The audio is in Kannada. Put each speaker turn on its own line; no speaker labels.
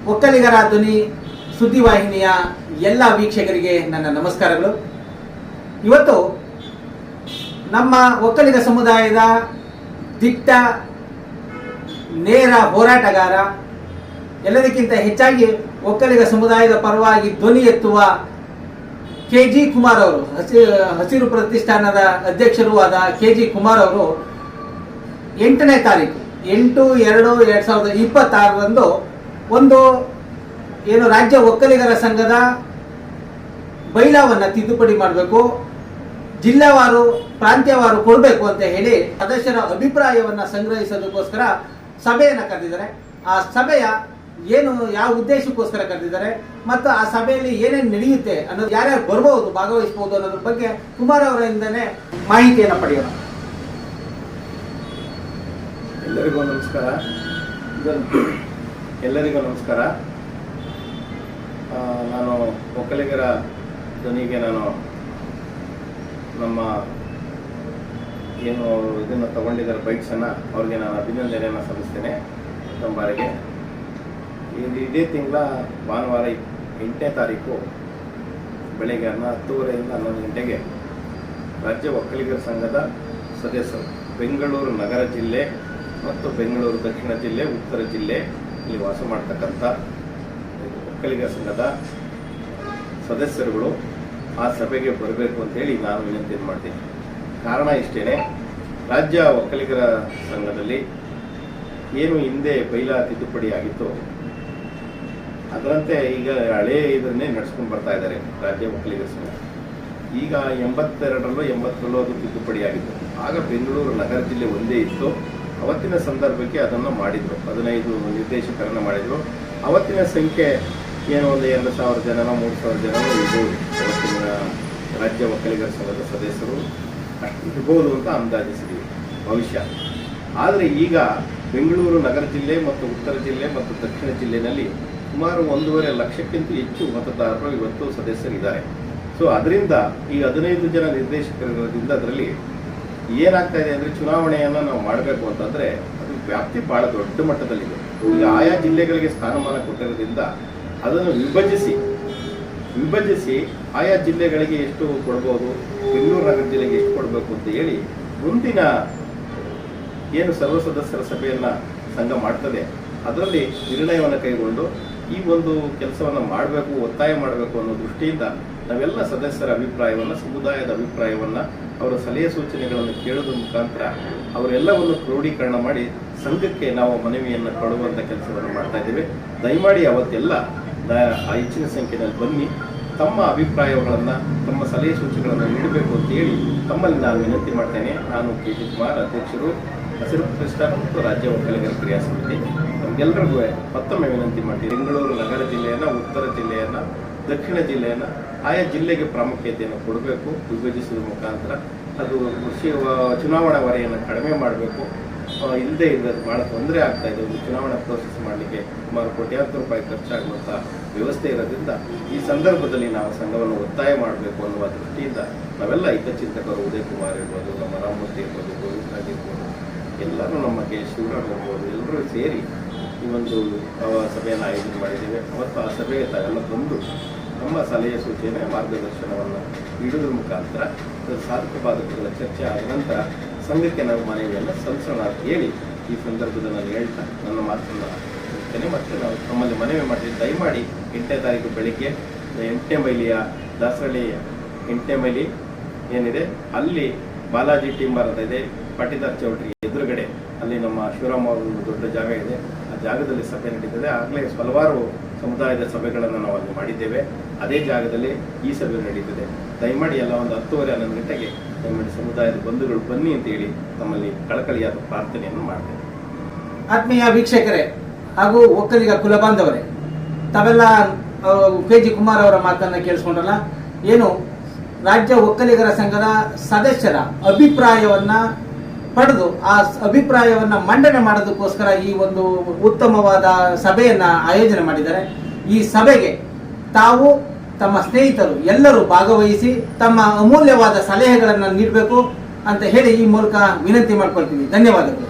ಒಕ್ಕಲಿಗರ ಧ್ವನಿ ಸುದ್ದಿವಾಹಿನಿಯ ಎಲ್ಲ ವೀಕ್ಷಕರಿಗೆ ನನ್ನ ನಮಸ್ಕಾರಗಳು. ಇವತ್ತು ನಮ್ಮ ಒಕ್ಕಲಿಗ ಸಮುದಾಯದ ದಿಟ್ಟ ನೇರ ಹೋರಾಟಗಾರ, ಎಲ್ಲದಕ್ಕಿಂತ ಹೆಚ್ಚಾಗಿ ಒಕ್ಕಲಿಗ ಸಮುದಾಯದ ಪರವಾಗಿ ಧ್ವನಿ ಎತ್ತುವ ಕೆಜಿ ಕುಮಾರ್ ಅವರು, ಹಸಿರು ಪ್ರತಿಷ್ಠಾನದ ಅಧ್ಯಕ್ಷರೂ ಆದ ಕೆಜಿ ಕುಮಾರ್ ಅವರು 8ನೇ ತಾರೀಕು 8/2/2026 ಒಂದು ಏನು ರಾಜ್ಯ ಒಕ್ಕಲಿಗರ ಸಂಘದ ಬೈಲಾವನ್ನ ತಿದ್ದುಪಡಿ ಮಾಡಬೇಕು, ಜಿಲ್ಲಾವಾರು ಪ್ರಾಂತ್ಯವಾರು ಕೊಡಬೇಕು ಅಂತ ಹೇಳಿ ಸದಸ್ಯರ ಅಭಿಪ್ರಾಯವನ್ನ ಸಂಗ್ರಹಿಸೋದಕ್ಕೋಸ್ಕರ ಸಭೆಯನ್ನು ಕರೆದಿದ್ದಾರೆ. ಆ ಸಭೆಯ ಏನು ಯಾವ ಉದ್ದೇಶಕ್ಕೋಸ್ಕರ ಕರೆದಿದ್ದಾರೆ ಮತ್ತು ಆ ಸಭೆಯಲ್ಲಿ ಏನೇನು ನಡೆಯುತ್ತೆ ಅನ್ನೋದು, ಯಾರ್ಯಾರು ಬರ್ಬೋದು, ಭಾಗವಹಿಸಬಹುದು ಅನ್ನೋದ್ರ ಬಗ್ಗೆ ಕುಮಾರ್ ಅವರಿಂದನೇ ಮಾಹಿತಿಯನ್ನು ಪಡೆಯೋಣ.
ಎಲ್ಲರಿಗೂ ನಮಸ್ಕಾರ. ನಾನು ಒಕ್ಕಲಿಗರ ಧ್ವನಿಗೆ ನಮ್ಮ ಏನು ಇದನ್ನು ತಗೊಂಡಿದ್ದಾರೆ ಬೈಕ್ಸನ್ನು, ಅವ್ರಿಗೆ ನಾನು ಅಭಿನಂದನೆಯನ್ನು ಸಲ್ಲಿಸ್ತೇನೆ. ನಮ್ಮ ಬಾರಿಗೆ ಇದೇ ತಿಂಗಳ ಭಾನುವಾರ 8ನೇ ತಾರೀಕು ಬೆಳಗ್ಗೆ 10:30ರಿಂದ 11 ಗಂಟೆಗೆ ರಾಜ್ಯ ಒಕ್ಕಲಿಗರ ಸಂಘದ ಸದಸ್ಯರು ಬೆಂಗಳೂರು ನಗರ ಜಿಲ್ಲೆ ಮತ್ತು ಬೆಂಗಳೂರು ದಕ್ಷಿಣ ಜಿಲ್ಲೆ, ಉತ್ತರ ಜಿಲ್ಲೆ ಇಲ್ಲಿ ವಾಸ ಮಾಡ್ತಕ್ಕಂಥ ಒಕ್ಕಲಿಗರ ಸಂಘದ ಸದಸ್ಯರುಗಳು ಆ ಸಭೆಗೆ ಬರಬೇಕು ಅಂತೇಳಿ ನಾನು ವಿನಂತಿ ಮಾಡ್ತೀನಿ. ಕಾರಣ ಇಷ್ಟೇ, ರಾಜ್ಯ ಒಕ್ಕಲಿಗರ ಸಂಘದಲ್ಲಿ ಏನು ಹಿಂದೆ ಬೈಲಾ ತಿದ್ದುಪಡಿ ಆಗಿತ್ತು ಅದರಂತೆ ಈಗ ಹಳೇ ಇದನ್ನೇ ನಡೆಸ್ಕೊಂಡು ಬರ್ತಾ ಇದ್ದಾರೆ ರಾಜ್ಯ ಒಕ್ಕಲಿಗರ ಸಂಘ. ಈಗ 82ರಲ್ಲೋ 80ರಲ್ಲೋ ಅದು ತಿದ್ದುಪಡಿ ಆಗಿತ್ತು. ಆಗ ಬೆಂಗಳೂರು ನಗರ ಜಿಲ್ಲೆ ಒಂದೇ ಇತ್ತು. ಅವತ್ತಿನ ಸಂದರ್ಭಕ್ಕೆ ಅದನ್ನು ಮಾಡಿದರು, 15 ನಿರ್ದೇಶಕರನ್ನು ಮಾಡಿದರು. ಅವತ್ತಿನ ಸಂಖ್ಯೆ ಏನು ಒಂದು 2,000 ಜನನೋ 3,000 ಜನನೋ ಇರ್ಬೋದು. ಅವತ್ತಿನ ರಾಜ್ಯ ಒಕ್ಕಲಿಗರ ಸಂಘದ ಸದಸ್ಯರು ಅಷ್ಟು ಇರ್ಬೋದು ಅಂತ ಅಂದಾಜಿಸಿದ್ದೀವಿ ಭವಿಷ್ಯ. ಆದರೆ ಈಗ ಬೆಂಗಳೂರು ನಗರ ಜಿಲ್ಲೆ ಮತ್ತು ಉತ್ತರ ಜಿಲ್ಲೆ ಮತ್ತು ದಕ್ಷಿಣ ಜಿಲ್ಲೆಯಲ್ಲಿ ಸುಮಾರು 1.5 ಲಕ್ಷಕ್ಕಿಂತ ಹೆಚ್ಚು ಮತದಾರರು ಇವತ್ತು ಸದಸ್ಯರಿದ್ದಾರೆ. ಸೊ ಅದರಿಂದ ಈ 15 ಜನ ನಿರ್ದೇಶಕರಿಂದ ಅದರಲ್ಲಿ ಏನಾಗ್ತಾ ಇದೆ ಅಂದರೆ, ಚುನಾವಣೆಯನ್ನು ನಾವು ಮಾಡಬೇಕು ಅಂತಂದರೆ ಅದು ವ್ಯಾಪ್ತಿ ಭಾಳ ದೊಡ್ಡ ಮಟ್ಟದಲ್ಲಿದೆ. ಈಗ ಆಯಾ ಜಿಲ್ಲೆಗಳಿಗೆ ಸ್ಥಾನಮಾನ ಕೊಟ್ಟಿರೋದ್ರಿಂದ ಅದನ್ನು ವಿಭಜಿಸಿ ಆಯಾ ಜಿಲ್ಲೆಗಳಿಗೆ ಎಷ್ಟು ಕೊಡ್ಬೋದು, ಬೆಂಗಳೂರು ನಗರ ಜಿಲ್ಲೆಗೆ ಎಷ್ಟು ಕೊಡಬೇಕು ಅಂತ ಹೇಳಿ ಮುಂದಿನ ಏನು ಸರ್ವ ಸದಸ್ಯರ ಸಭೆಯನ್ನು ಸಂಘ ಮಾಡ್ತದೆ ಅದರಲ್ಲಿ ನಿರ್ಣಯವನ್ನು ಕೈಗೊಂಡು ಈ ಒಂದು ಕೆಲಸವನ್ನು ಮಾಡಬೇಕು, ಒತ್ತಾಯ ಮಾಡಬೇಕು ಅನ್ನೋ ದೃಷ್ಟಿಯಿಂದ ನಾವೆಲ್ಲ ಸದಸ್ಯರ ಅಭಿಪ್ರಾಯವನ್ನು, ಸಮುದಾಯದ ಅಭಿಪ್ರಾಯವನ್ನು, ಅವರ ಸಲಹೆ ಸೂಚನೆಗಳನ್ನು ಕೇಳೋದ್ರ ಮುಖಾಂತರ ಅವರೆಲ್ಲವನ್ನು ಕ್ರೋಢೀಕರಣ ಮಾಡಿ ಸಂಘಕ್ಕೆ ನಾವು ಮನವಿಯನ್ನು ಕೊಡುವಂಥ ಕೆಲಸವನ್ನು ಮಾಡ್ತಾ ಇದ್ದೇವೆ. ದಯಮಾಡಿ ಅವತ್ತೆಲ್ಲ ಹೆಚ್ಚಿನ ಸಂಖ್ಯೆಯಲ್ಲಿ ಬನ್ನಿ, ತಮ್ಮ ಅಭಿಪ್ರಾಯಗಳನ್ನು, ತಮ್ಮ ಸಲಹೆ ಸೂಚನೆಗಳನ್ನು ನೀಡಬೇಕು ಅಂತೇಳಿ ತಮ್ಮಲ್ಲಿ ನಾನು ವಿನಂತಿ ಮಾಡ್ತೇನೆ. ನಾನು ಕೆಜಿ ಕುಮಾರ್, ಅಧ್ಯಕ್ಷರು, ಹಸಿರು ಪ್ರತಿಷ್ಠಾನ ಮತ್ತು ರಾಜ್ಯ ಒಕ್ಕಲಿಗರ ಕ್ರಿಯಾ ಸಮಿತಿ. ನಮಗೆಲ್ಲರಿಗೂ ಮತ್ತೊಮ್ಮೆ ವಿನಂತಿ ಮಾಡ್ತೀವಿ, ಬೆಂಗಳೂರು ನಗರ ಜಿಲ್ಲೆಯನ್ನು, ಉತ್ತರ ಜಿಲ್ಲೆಯನ್ನು, ದಕ್ಷಿಣ ಜಿಲ್ಲೆಯನ್ನು ಆಯಾ ಜಿಲ್ಲೆಗೆ ಪ್ರಾಮುಖ್ಯತೆಯನ್ನು ಕೊಡಬೇಕು. ವಿಭಜಿಸುವ ಮುಖಾಂತರ ಅದು ಚುನಾವಣಾ ಹೊರೆಯನ್ನು ಕಡಿಮೆ ಮಾಡಬೇಕು. ಇಲ್ಲದೆ ಇರೋದು ಭಾಳ ತೊಂದರೆ ಆಗ್ತಾ ಇದೆ. ಒಂದು ಚುನಾವಣಾ ಪ್ರೋಸೆಸ್ ಮಾಡಲಿಕ್ಕೆ ಸುಮಾರು ಕೋಟ್ಯಾಂತರ ರೂಪಾಯಿ ಖರ್ಚಾಗುವಂಥ ವ್ಯವಸ್ಥೆ ಇರೋದ್ರಿಂದ ಈ ಸಂದರ್ಭದಲ್ಲಿ ನಾವು ಸಂಘವನ್ನು ಒತ್ತಾಯ ಮಾಡಬೇಕು ಅನ್ನುವ ದೃಷ್ಟಿಯಿಂದ ನಾವೆಲ್ಲ ಹಿತಚಿಂತಕರು, ಉದಯ್ ಕುಮಾರ್ ಇರ್ಬೋದು, ನಮ್ಮ ರಾಮಮೂರ್ತಿ ಇರ್ಬೋದು, ಗೋವಿಂದರಾಜ್ ಇರ್ಬೋದು, ಎಲ್ಲರೂ ನಮ್ಮ ಕೆ ಶಿವರಾಮ್ ಇರ್ಬೋದು, ಎಲ್ಲರೂ ಸೇರಿ ಈ ಒಂದು ಸಭೆಯನ್ನು ಆಯೋಜನೆ ಮಾಡಿದ್ದೇವೆ. ಅವತ್ತು ಆ ಸಭೆಗೆ ತಾವೆಲ್ಲ ಬಂದು ನಮ್ಮ ಸಲಹೆ ಸೂಚನೆ, ಮಾರ್ಗದರ್ಶನವನ್ನು ನೀಡುವುದರ ಮುಖಾಂತರ ಸಾಧಕ ಬಾಧಕಗಳ ಚರ್ಚೆ ಆದ ನಂತರ ಸಂಘಕ್ಕೆ ನಾವು ಮನವಿಯನ್ನು ಸಲ್ಲಿಸೋಣ ಅಂತ ಹೇಳಿ ಈ ಸಂದರ್ಭದಲ್ಲಿ ನಾನು ಹೇಳ್ತಾ ನನ್ನ ಮಾತನ್ನು ಮುಗಿಸ್ತೇನೆ. ಮತ್ತು ನಾವು ನಮ್ಮಲ್ಲಿ ಮನವಿ ಮಾಡಿದ್ವಿ, ದಯಮಾಡಿ 8ನೇ ತಾರೀಕು ಬೆಳಿಗ್ಗೆ 8ನೇ ಮೈಲಿಯ ದಾಸರಳ್ಳಿ 8ನೇ ಮೈಲಿ ಏನಿದೆ ಅಲ್ಲಿ ಬಾಲಾಜಿ ಟಿಂಬರ್ ಅಂತ ಇದೆ, ಪಾಟೀದಾರ್ ಚೌಟ್ರಿ ಎದುರುಗಡೆ, ಅಲ್ಲಿ ನಮ್ಮ ಶಿವರಾಮ್ ಅವರು ದೊಡ್ಡ ಜಾಗ ಇದೆ. ಆ ಜಾಗದಲ್ಲಿ ಸಭೆ ನಡೀತದೆ. ಆಗಲೇ ಹಲವಾರು ಸಮುದಾಯದ ಸಭೆಗಳನ್ನು ನಾವು ಅಲ್ಲಿ ಮಾಡಿದ್ದೇವೆ. ಅದೇ ಜಾಗದಲ್ಲಿ ಈ ಸಭೆ ನಡೀತದೆ. ದಯಮಾಡಿ ಎಲ್ಲ ಒಂದು 10:30-11 ಗಂಟೆಗೆ ದಯಮಾಡಿ ಸಮುದಾಯದ ಬಂಧುಗಳು ಬನ್ನಿ ಅಂತೇಳಿ ತಮ್ಮಲ್ಲಿ ಕಳಕಳಿಯಾದ ಪ್ರಾರ್ಥನೆಯನ್ನು ಮಾಡ್ತೇವೆ.
ಆತ್ಮೀಯ ವೀಕ್ಷಕರೇ ಹಾಗೂ ಒಕ್ಕಲಿಗ ಕುಲಬಾಂಧವರೇ, ತಾವೆಲ್ಲ ಕೆಜಿ ಕುಮಾರ್ ಅವರ ಮಾತನ್ನ ಕೇಳಿಸ್ಕೊಂಡ್ರಲ್ಲ. ಏನು ರಾಜ್ಯ ಒಕ್ಕಲಿಗರ ಸಂಘದ ಸದಸ್ಯರ ಅಭಿಪ್ರಾಯವನ್ನ ಪಡೆದು ಆ ಅಭಿಪ್ರಾಯವನ್ನ ಮಂಡನೆ ಮಾಡೋದಕ್ಕೋಸ್ಕರ ಈ ಒಂದು ಉತ್ತಮವಾದ ಸಭೆಯನ್ನ ಆಯೋಜನೆ ಮಾಡಿದ್ದಾರೆ. ಈ ಸಭೆಗೆ ತಾವು, ತಮ್ಮ ಸ್ನೇಹಿತರು ಎಲ್ಲರೂ ಭಾಗವಹಿಸಿ ತಮ್ಮ ಅಮೂಲ್ಯವಾದ ಸಲಹೆಗಳನ್ನು ನೀಡಬೇಕು ಅಂತ ಹೇಳಿ ಈ ಮೂಲಕ ವಿನಂತಿ ಮಾಡ್ಕೊಳ್ತೀನಿ. ಧನ್ಯವಾದಗಳು.